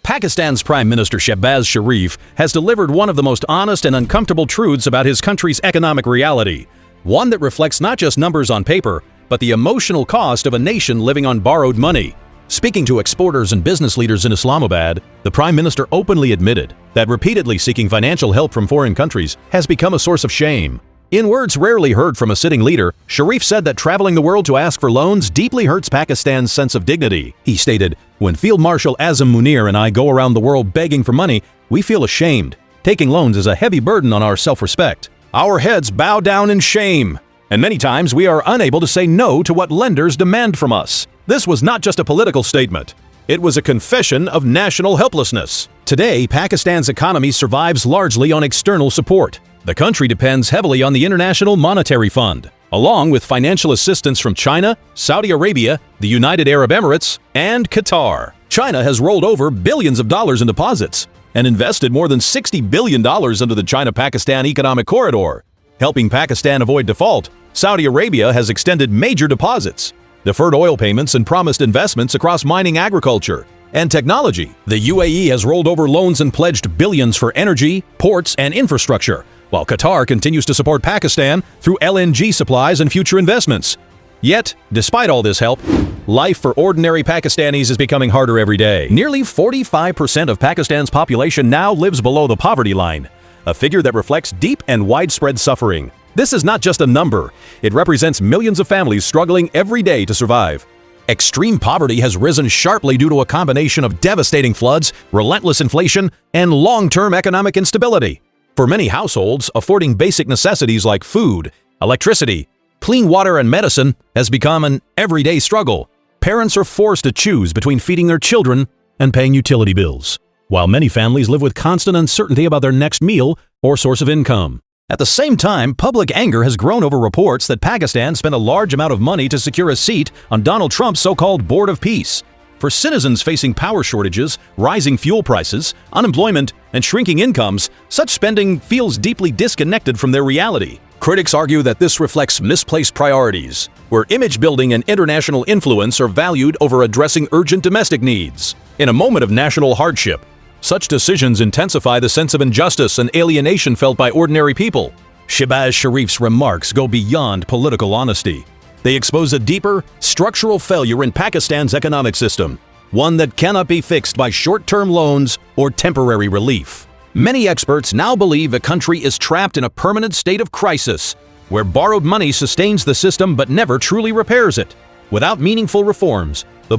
Pakistan's Prime Minister Shehbaz Sharif has delivered one of the most honest and uncomfortable truths about his country's economic reality, one that reflects not just numbers on paper, but the emotional cost of a nation living on borrowed money. Speaking to exporters and business leaders in Islamabad, the Prime Minister openly admitted that repeatedly seeking financial help from foreign countries has become a source of shame. In words rarely heard from a sitting leader, Sharif said that traveling the world to ask for loans deeply hurts Pakistan's sense of dignity. He stated, "When Field Marshal Asim Munir and I go around the world begging for money, we feel ashamed. Taking loans is a heavy burden on our self-respect. Our heads bow down in shame, and many times we are unable to say no to what lenders demand from us." This was not just a political statement. It was a confession of national helplessness. Today, Pakistan's economy survives largely on external support. The country depends heavily on the International Monetary Fund, along with financial assistance from China, Saudi Arabia, the United Arab Emirates, and Qatar. China has rolled over billions of dollars in deposits and invested more than $60 billion into the China-Pakistan economic corridor. Helping Pakistan avoid default, Saudi Arabia has extended major deposits, deferred oil payments, and promised investments across mining, agriculture, and technology. The UAE has rolled over loans and pledged billions for energy, ports, and infrastructure, while Qatar continues to support Pakistan through LNG supplies and future investments. Yet, despite all this help, life for ordinary Pakistanis is becoming harder every day. Nearly 45% of Pakistan's population now lives below the poverty line, a figure that reflects deep and widespread suffering. This is not just a number. It represents millions of families struggling every day to survive. Extreme poverty has risen sharply due to a combination of devastating floods, relentless inflation, and long-term economic instability. For many households, affording basic necessities like food, electricity, clean water, and medicine has become an everyday struggle. Parents are forced to choose between feeding their children and paying utility bills, while many families live with constant uncertainty about their next meal or source of income. At the same time, public anger has grown over reports that Pakistan spent a large amount of money to secure a seat on Donald Trump's so-called Board of Peace. For citizens facing power shortages, rising fuel prices, unemployment, and shrinking incomes, such spending feels deeply disconnected from their reality. Critics argue that this reflects misplaced priorities, where image building and international influence are valued over addressing urgent domestic needs. In a moment of national hardship, such decisions intensify the sense of injustice and alienation felt by ordinary people. Shehbaz Sharif's remarks go beyond political honesty. They expose a deeper, structural failure in Pakistan's economic system, one that cannot be fixed by short-term loans or temporary relief. Many experts now believe the country is trapped in a permanent state of crisis, where borrowed money sustains the system but never truly repairs it. Without meaningful reforms, the